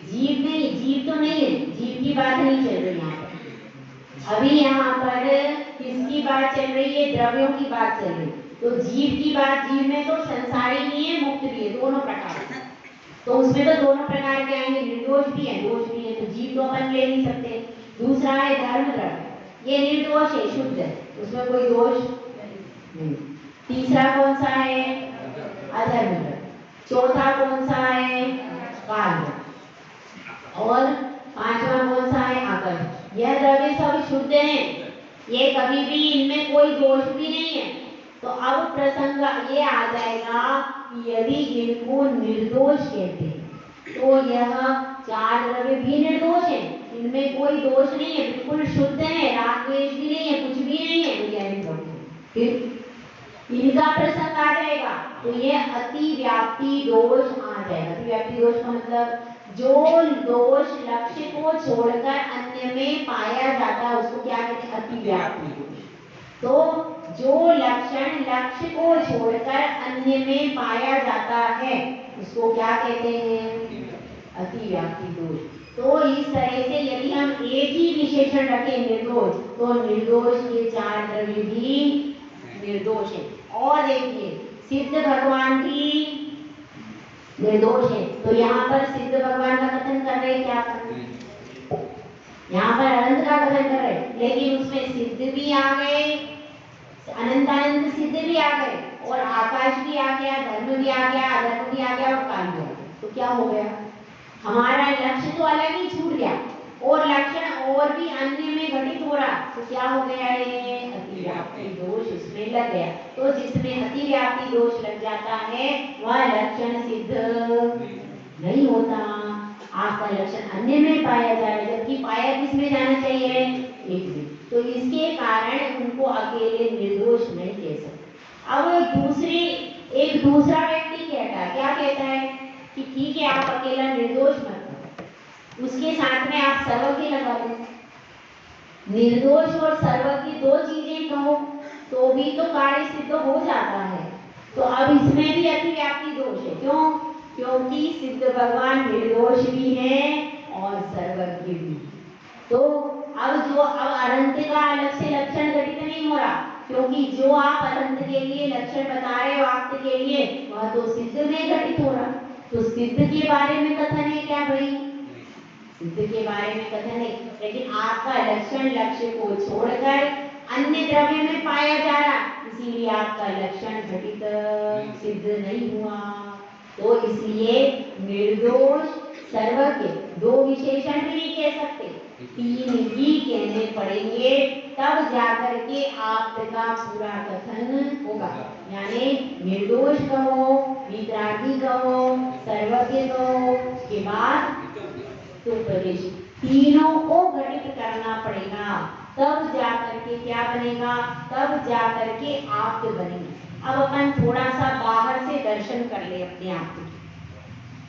जीव नहीं, जीव तो नहीं है, जीव की बात नहीं चल रही यहाँ पर। अभी यहाँ पर किसकी बात चल रही है? द्रव्यों की बात चल रही है। तो जीव की बात, जीव में तो संसारी भी है, मुक्त भी है, दोनों प्रकार है। तो उसमें तो दोनों प्रकार के आएंगे, निर्दोष भी है, दोष भी है। तो जीव तो अपन ले नहीं सकते। दूसरा है धर्म द्रव्य, ये निर्दोष है, शुद्ध है, उसमें कोई दोष नहीं। तीसरा कौन सा है? अधर्म द्रव्य। चौथा कौन सा है? काल। और पांचवा कौन सा है? आकर्षण। यह द्रव्य सब शुद्ध हैं, ये कभी भी इनमें कोई दोष भी नहीं है। तो अब प्रसंग ये आ जाएगा कि यदि इनको निर्दोष कहते हैं तो यह चार द्रव्य भी निर्दोष है, इनमें कोई दोष नहीं है, बिल्कुल शुद्ध है, राग द्वेष भी नहीं है, कुछ भी नहीं है, तो यह फिर इनका प्रसंग आ जाएगा। तो ये अति व्याप्ति दोष आ जाएगा। अति व्याप्ति दोष का मतलब जो दोष लक्ष्य को छोड़कर अन्य में पाया जाता है उसको क्या कहते हैं? अति व्याप्ति दोष। तो जो लक्षण लक्ष्य को छोड़कर अन्य में पाया जाता है उसको क्या कहते हैं? अति व्याप्ति दोष। तो इस तरह से यदि हम एक ही विशेषण रखें निर्दोष, तो निर्दोष के चार द्रव्य भी निर्दोष है। और देखिए सिद्ध भगवान की निर्दोष है, तो यहाँ पर सिद्ध भगवान का कथन कर रहे हैं, क्या कर रहे हैं? यहाँ पर अनंत का कथन कर रहे हैं, लेकिन उसमें सिद्ध भी आ गए, अनंतानंद सिद्ध भी आ गए, और आकाश भी आ गया, धर्म भी आ गया, अधर्म भी आ गया, और काल भी आ गया। तो क्या हो गया? हमारा लक्ष्य तो अलग ही छूट गया और लक्षण और भी अन्य में घटित हो रहा। तो क्या हो गया? ये अति व्याप्ति दोष इसमें लग गया। तो जिसमें अति व्याप्ति दोष लग जाता है वह लक्षण सिद्ध नहीं होता, आपका लक्षण अन्य में पाया जा रहा है, जबकि पाया किसमें जाना चाहिए? एक में। तो इसके कारण उनको अकेले निर्दोष नहीं कह सकते। अब एक दूसरा व्यक्ति कहता है, क्या कहता है कि ठीक है आप अकेला निर्दोष मत करो, उसके साथ में आप सर्वज्ञ लगा दो। निर्दोष और सर्वज्ञ दो चीजें कहो तो भी तो कार्य सिद्ध हो जाता है। तो अब इसमें भी अति व्याप्ति दोष है। क्यों? क्योंकि सिद्ध भगवान निर्दोष भी हैं और सर्वज्ञ भी। तो अब अनंत का अलग से लक्षण घटित नहीं हो रहा, क्योंकि जो आप अनंत के लिए लक्षण बता रहे हो आपके के लिए, वह तो सिद्ध में घटित हो रहा। तो सिद्ध के बारे में कथन है क्या भाई? सिद्ध के बारे में कथन है, लेकिन आपका लक्षण लक्ष्य को छोड़कर अन्य द्रव्य में पाया जा रहा, इसीलिए आपका लक्षण घटित सिद्ध नहीं हुआ। तो इसलिए निर्दोष सर्वज्ञ दो विशेषण भी नहीं कह सकते, तीन ही कहने पड़ेंगे, तब जाकर के आपका पूरा कथन होगा। यानी निर्दोष कहो, वितरागी कहो, सर्वज्ञ कहो, के बाद तो प्रदेश, तीनों को घटित करना पड़ेगा, तब जाकर के क्या बनेगा? तब जाकर के आप बनेंगे। अब अपन थोड़ा सा बाहर से दर्शन कर ले अपने आप को।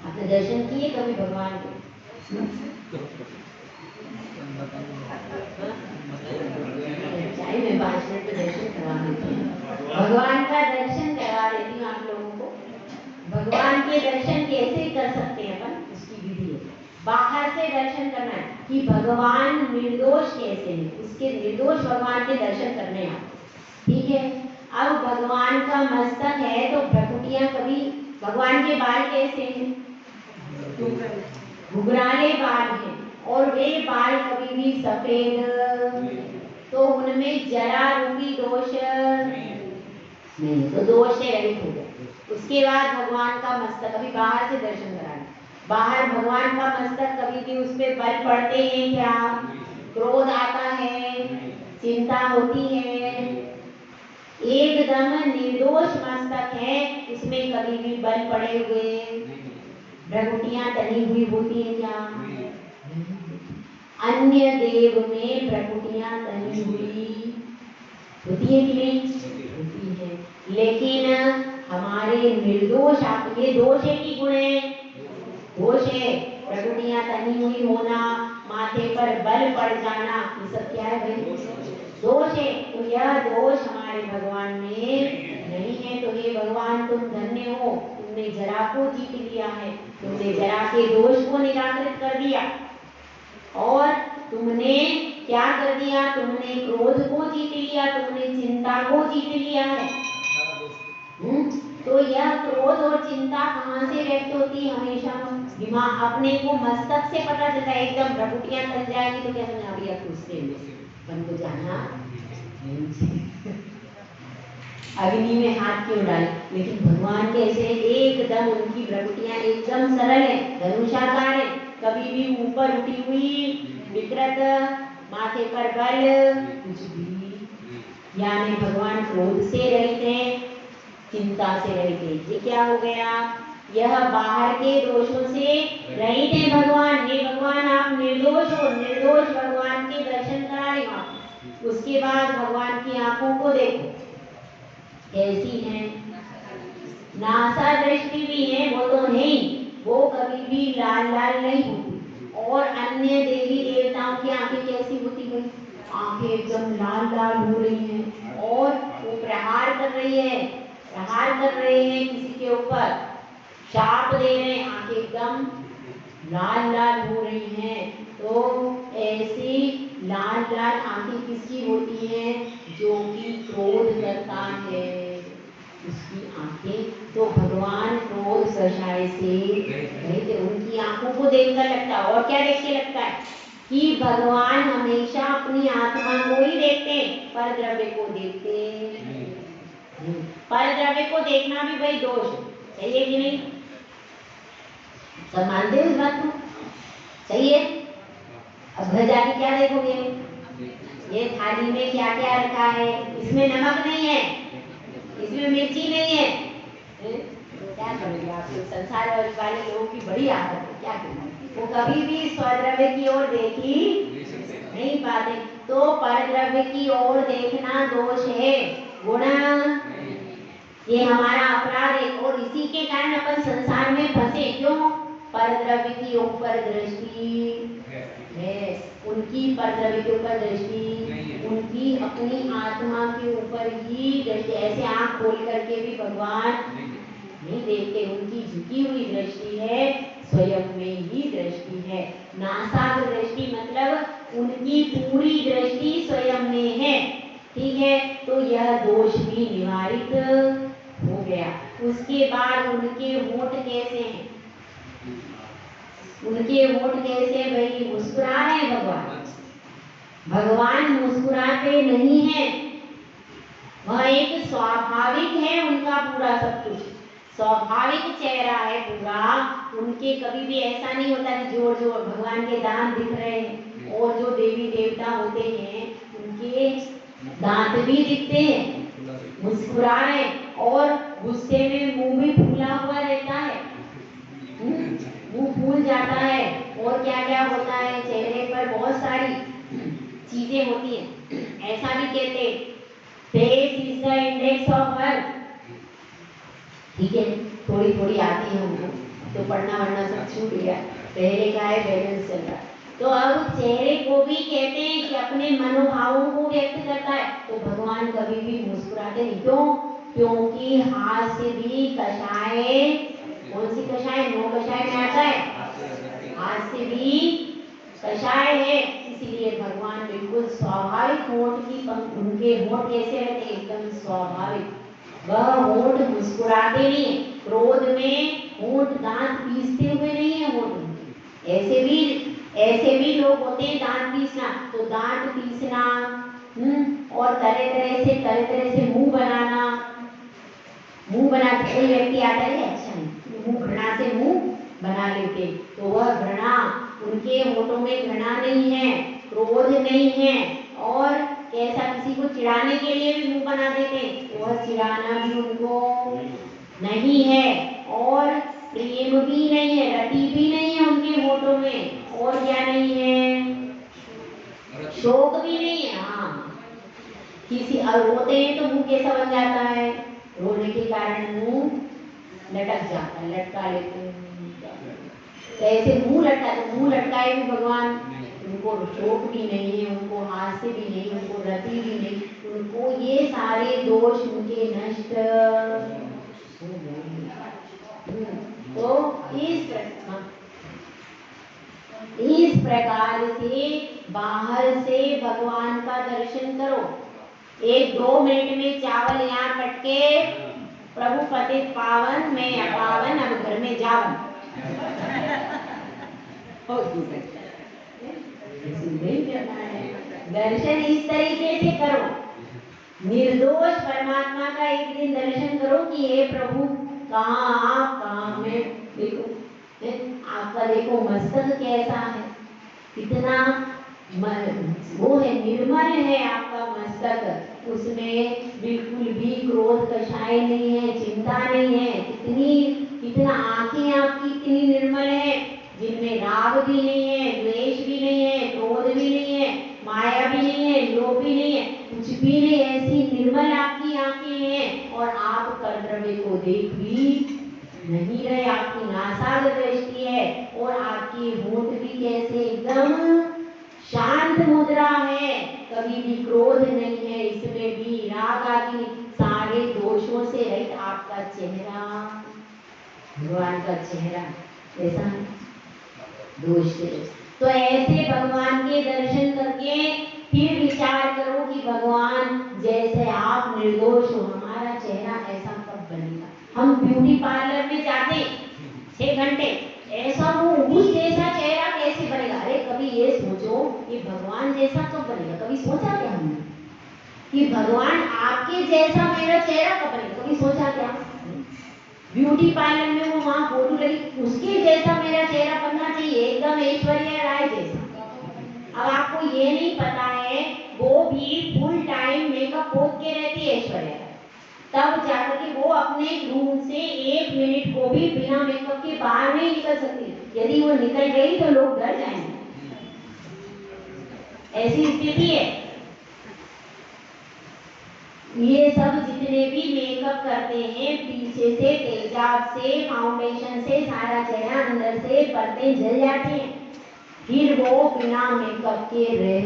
आपने दर्शन किए कभी भगवान के? चाहे मैं 5 मिनट में दर्शन करवा देती हूँ, भगवान का दर्शन करवा देती हूँ आप लोगों को। भगवान के दर्शन कैसे कर सकते हैं अपन, उसकी विधि है। बाहर से दर्शन करना है कि भगवान निर्दोष कैसे हैं, उसके निर्दोष भगवान के दर्शन करने हैं, ठीक है। अब भगवान का मस्तक है तो भ्रकुटियां कभी, भगवान के बाल कैसे हैं? घुघराले बाल हैं, और वे बाल कभी भी सफेद, तो उनमें जरा रूपी दोष नहीं, तो दोष से रहित हो गए। उसके बाद भगवान का मस्तक, अभी बाहर से दर्शन कराना, बाहर भगवान का मस्तक कभी भी उस पे बल पड़ते हैं क्या? क्रोध आता है, चिंता होती है, एकदम निर्दोष मस्तक है, उसमें कभी भी बल पड़े हुए भ्रकुटियां तनी हुई होती है क्या? अन्य देव में भ्रकुटियां तनी हुई होती है कि नहीं? होती है, लेकिन हमारे निर्दोष, आप ये दोष है कि गुण है? दोष है। भ्रकुटियां तनी हुई होना, माथे पर बल पड़ जाना, ये सब क्या है भाई? दोष है। तो यह दोष हमारे भगवान में नहीं है। तो ये भगवान तुम धन्य हो, तुमने जरा को जीत लिया है, तुमने जरा के दोष को निराकृत कर दिया। और तुमने क्या कर दिया, तुमने क्रोध को जीत लिया, तुमने चिंता को जीत लिया है। तो यह क्रोध और चिंता कहाँ से व्यक्त होती है? हमेशा दिमाग, अपने को मस्तक से पता चलता है। एकदम भ्रकुटियां तन जाएगी तो क्या समझा भैया खुशे बन को जाना अग्नि में हाथ क्यों डाले। लेकिन भगवान कैसे एकदम उनकी भ्रकुटियां एकदम सरल है, धनुषाकार है, कभी भी ऊपर उठी हुई विकृत, माथे पर बल कुछ भी। यानी भगवान क्रोध से रहित है, चिंता से रहित है। ये क्या हो गया? यह बाहर के दोषों से रहित है भगवान। हे भगवान आप निर्दोष हो, निर्दोष भगवान के दर्शन करा रहे हो। उसके बाद भगवान की आंखों को देखो कैसी है, नासा दृष्टि भी है, वो तो नहीं, वो कभी भी लाल लाल नहीं होती। और अन्य देवी देवताओं की आंखें कैसी होती गई? आंखें एकदम लाल लाल हो रही हैं और वो प्रहार कर रही है, प्रहार कर रहे हैं किसी के ऊपर, शाप दे रहे हैं, आंखें एकदम लाल लाल हो रही हैं। तो ऐसी लाल लाल आंखें किसकी होती हैं? जो कि क्रोध करता है उसकी आंखें। तो भगवान क्रोध कषाय से रहित, उनकी आंखों को देखकर लगता है। और क्या देख के लगता है? कि भगवान हमेशा अपनी आत्मा को ही देखते हैं, पर द्रव्य को देखते नहीं। पर द्रव्य को देखना भी भाई दोष है, सही है कि नहीं? सब मानते हो इस बात को? सही है। अब घर जाके क्या देखोगे? ये थाली में क्या क्या रखा है? इसमें नमक नहीं है, इसमें मिर्ची नहीं है। तो क्या करोगे आप? संसार वाले लोगों की बड़ी आदत है, क्या करेंगे? वो कभी भी स्वद्रव्य की ओर देखी नहीं पाते। तो परद्रव्य की ओर देखना दोष है, गुण ये हमारा अपराध है। और इसी के कारण अपन संसार में फंसे। क्यों? परद्रव्य की ऊपर दृष्टि है, उनकी परद्रव्य के ऊपर दृष्टि, उनकी अपनी आत्मा के ऊपर ही दृष्टि। ऐसे आंख खोल करके भी भगवान नहीं देखते, उनकी झुकी हुई दृष्टि है, स्वयं में ही दृष्टि है। नासाग्र दृष्टि मतलब उनकी पूरी दृष्टि स्वयं में है, ठीक है। तो यह दोष भी निवारित हो गया। उसके बाद उनके होठ कैसे हैं? उनके होठ कैसे भाई? मुस्कुरा रहे हैं भगवान। भगवान मुस्कुराते नहीं है, वह एक स्वाभाविक है, उनका पूरा सब कुछ स्वाभाविक चेहरा है पूरा। उनके कभी भी ऐसा नहीं होता कि जोर जोर भगवान के दांत दिख रहे हैं। और जो देवी देवता होते हैं उनके दांत भी दिखते हैं, मुस्कुरा रहे, और गुस्से में मुंह भी फूला हुआ रहता है, मुंह फूल जाता है। और क्या क्या होता है, चेहरे पर बहुत सारी चीजें होती हैं। ऐसा भी कहते हैं face is the index of hearth, ठीक है। थोड़ी थोड़ी आती है हमको, तो पढ़ना वढ़ना सब छूट गया, पहले का है बैलेंस चल रहा है। तो अब चेहरे को भी कहते हैं कि अपने मनोभावों को व्यक्त करता है। तो भगवान कभी भी मुस्कुराते नहीं। क्यों? क्योंकि हास्य भी कषाय, कौन सी कषाय? नो कषाय में आता है, हास्य भी कषाय है। इसलिए भगवान बिल्कुल स्वाभाविक होठ की, उनके होठ कैसे रहते? एकदम स्वाभाविक। वह होठ मुस्कुराते नहीं, क्रोध में होठ दांत पीसते हुए नहीं है होठ। ऐसे भी लोग होते हैं दांत पीसना, तो दांत पीसना और तरह तरह से मुंह बनाना। मुंह बनाते कोई व्यक्ति आता है, अच्छा नहीं, मुंह घृणा से मुंह बना लेते, तो वह घृणा, उनके होठों में घृणा नहीं है, क्रोध नहीं है। और कैसा, किसी को चिढ़ाने के लिए भी मुंह बना देते, तो वह चिढ़ाना भी उनको नहीं है। और प्रेम भी नहीं है, रति भी नहीं है उनके होठों में। और क्या नहीं है? शोक भी नहीं है। हाँ, किसी रोते हैं तो मुंह कैसा बन जाता है? रोने के कारण मुंह लटक जाता है, लटका लेते हैं। तो ऐसे मुंह लटका, तो मुंह लटकाए भी भगवान, उनको शोक भी नहीं है, उनको हास्य भी नहीं, उनको रति भी नहीं, उनको ये सारे दोष उनके नष्ट हो गए। तो इस प्रकार से बाहर से भगवान का दर्शन करो। 1-2 मिनट में चावल यहाँ पटके, प्रभु पतित पावन मैं अपावन अब घर में जावन। दर्शन इस तरीके से करो, निर्दोष परमात्मा का एक दिन दर्शन करो कि हे प्रभु कहाँ आप कहाँ मैं, देखो आपका देखो मस्तक कैसा है, कितना वो है, निर्मल है आपका मस्तक, उसमें बिल्कुल भी क्रोध कषाय नहीं है, चिंता नहीं है, कितना आंखें आपकी इतनी निर्मल है जिनमें राग भी नहीं है, द्वेष भी नहीं है, क्रोध भी नहीं है, माया भी नहीं है, लोभ भी नहीं है, कुछ भी नहीं, ऐसी निर्मल आपकी आंखें हैं और आप कर्तव्य को देख भी नहीं रहे, आपकी नासाग दृष्टि है और आपकी होंठ भी कैसे एकदम शांत मुद्रा है, कभी भी क्रोध नहीं है, इसमें भी राग आदि सारे दोषों से रहित आपका चेहरा, भगवान का चेहरा ऐसा है दोष से। तो ऐसे भगवान के दर्शन करके फिर विचार करो कि भगवान जैसे आप निर्दोष हो, हमारा चेहरा ऐसा कब बनेगा। हम ब्यूटी पार्लर में जाते 6 घंटे, ऐसा वो उस जैसा चेहरा कैसे बनेगा। अरे कभी ये सोचो कि भगवान जैसा कब बनेगा, कभी सोचा क्या हमने कि भगवान आपके जैसा मेरा चेहरा कब बनेगा, कभी सोचा क्या। ब्यूटी पार्लर में वो वहां फोटो लगी, उसके जैसा मेरा चेहरा बनना चाहिए, एकदम ऐश्वर्या राय जैसा। अब आपको ये नहीं पता है वो भी फुल टाइम मेकअप पोत के रहती है ऐश्वर्या, तब जाकर के वो अपने रूम से 1 मिनट को भी बिना मेकअप के बाहर नहीं निकल सकती। यदि वो निकल गई तो लोग डर जाएंगे, ऐसी स्थिति है। ये सब जितने भी मेकअप करते हैं पीछे से, तेजाब से, फाउंडेशन से सारा चेहरा अंदर से परतें जल जाती हैं, फिर वो बिना मेकअप के रह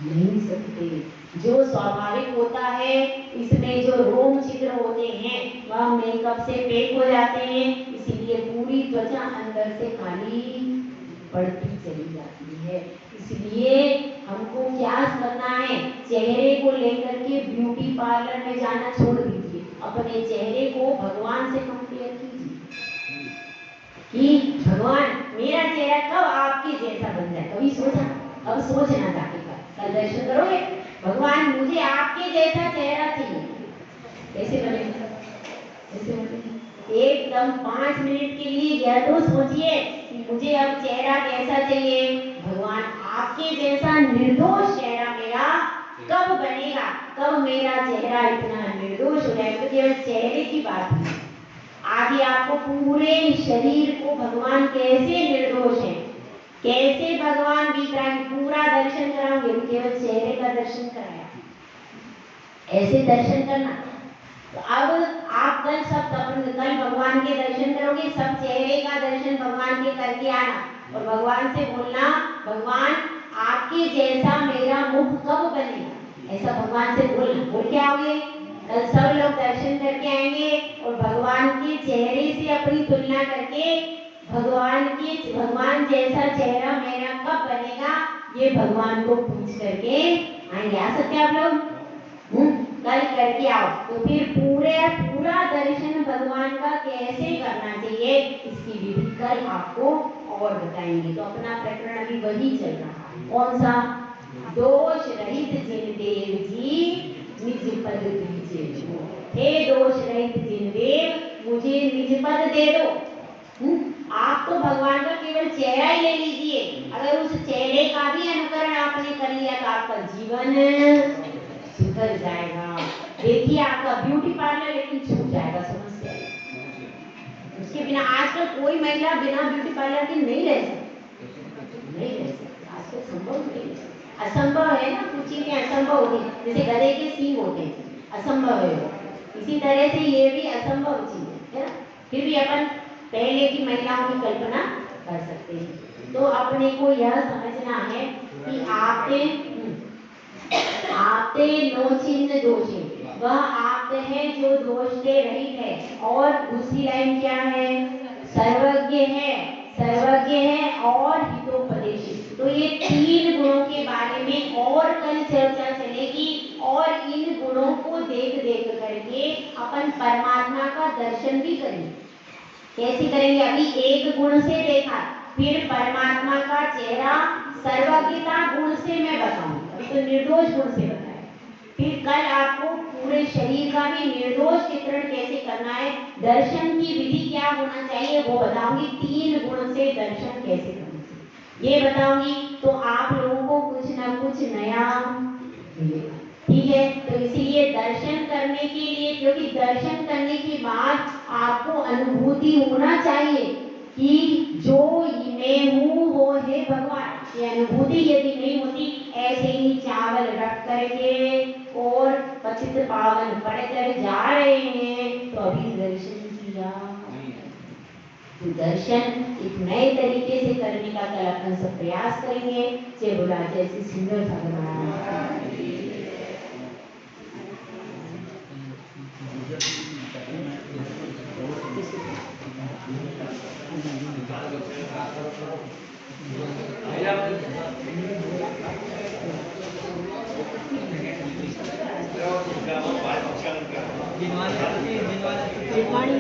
नहीं सकते। जो स्वाभाविक होता है इसमें जो रोम छिद्र होते हैं वह मेकअप से पैक हो जाते हैं, इसीलिए पूरी त्वचा अंदर से खाली पड़ती चली जाती है। इसलिए हमको क्या करना है, चेहरे को लेकर के ब्यूटी पार्लर में जाना छोड़ दीजिए, अपने चेहरे को भगवान से कंपेयर कीजिए कि भगवान मेरा चेहरा कब आपके जैसा बन जाए। कभी सोचा, अब सोचना जाके कल दर्शन करोगे, भगवान मुझे आपके जैसा चेहरा चाहिए, कैसे बनेगा, कैसे बनेगा। एकदम 5 मिनट के लिए यह तो सोचिए कि मुझे अब चेहरा कैसा चाहिए, भगवान आपके जैसा निर्दोष चेहरा मेरा कब बनेगा, कब मेरा चेहरा इतना निर्दोष हो जाएगा। केवल चेहरे की बात नहीं, आगे आपको पूरे शरीर को भगवान कैसे निर्दोष है, कैसे भगवान वितरागी पूरा दर्शन कराओगे, केवल चेहरे का दर्शन कराया, ऐसे दर्शन करना। तो अब आप कल भगवान के दर्शन करोगे, सब चेहरे का दर्शन भगवान के करके आना और भगवान से बोलना भगवान आपके जैसा मेरा मुख कब बनेगा, ऐसा भगवान से बोलना। बोल के आओगे, कल सब लोग दर्शन करके आएंगे और भगवान के चेहरे से अपनी तुलना करके भगवान जैसा चेहरा मेरा कब बनेगा, ये भगवान को पूछ करके आएंगे। आ सकते आप लोग, कल करके आओ। तो फिर पूरा दर्शन भगवान का कैसे करना चाहिए इसकी विधि कल आपको और बताएंगे। तो अपना प्रकरण अभी वही चल रहा है, कौन सा, दोष रहित जिन देव जी निज पद दीजिए, हे दोष रहित जिन देव मुझे निज पद दे दो। आप तो भगवान का केवल चेहरा ही ले लीजिए, अगर उस चेहरे का भी अनुकरण आपने कर लिया तो आपका जीवन सुधर जाएगा। देखिए आपका ब्यूटी पार्लर लेकिन छूट जाएगा, समस्या उसके बिना। आजकल कोई महिला बिना ब्यूटी पार्लर के नहीं रह सकती, नहीं रह सकती, आजकल संभव नहीं, असंभव है ना, कुछ चीजें असंभव होती है, जैसे गधे के सींग होते हैं, असंभव है वो, इसी तरह से ये भी असंभव चीज है ना, फिर भी अपन पहले की महिलाओं की कल्पना कर सकते हैं। तो अपने को यह समझना है कि आपते नोचिन्ह दोषे, वह आप है जो दोष से रहित है। और दूसरी लाइन क्या है, सर्वज्ञ है और हितोपदेश देख देख करके अपन परमात्मा का दर्शन भी करेंगे। कैसे करेंगे? अभी एक गुण से देखा, फिर परमात्मा का चेहरा सर्वज्ञता गुण से मैं बताऊंगी, अभी तो निर्दोष गुण से बताया। फिर कल आपको पूरे शरीर का भी निर्दोष चित्रण कैसे करना है, दर्शन की विधि क्या होना चाहिए वो बताऊंगी। 3 गुण से दर्शन कैसे करना चाहिए ये बताऊंगी, तो आप लोगों को कुछ ना कुछ नया मिलेगा। ठीक है, तो इसीलिए दर्शन करने के लिए, क्योंकि दर्शन करने के बाद आपको अनुभूति होना चाहिए कि जो मैं हूँ वो है भगवान। ये अनुभूति यदि नहीं होती, ऐसे ही चावल रख करके और पतित पावन पढ़कर जा रहे हैं तो अभी दर्शन किया। तो दर्शन एक नए तरीके से करने का कल अपन सब प्रयास करेंगे। जय बोला जय श्री सुंदर भगवान। जिनवाणी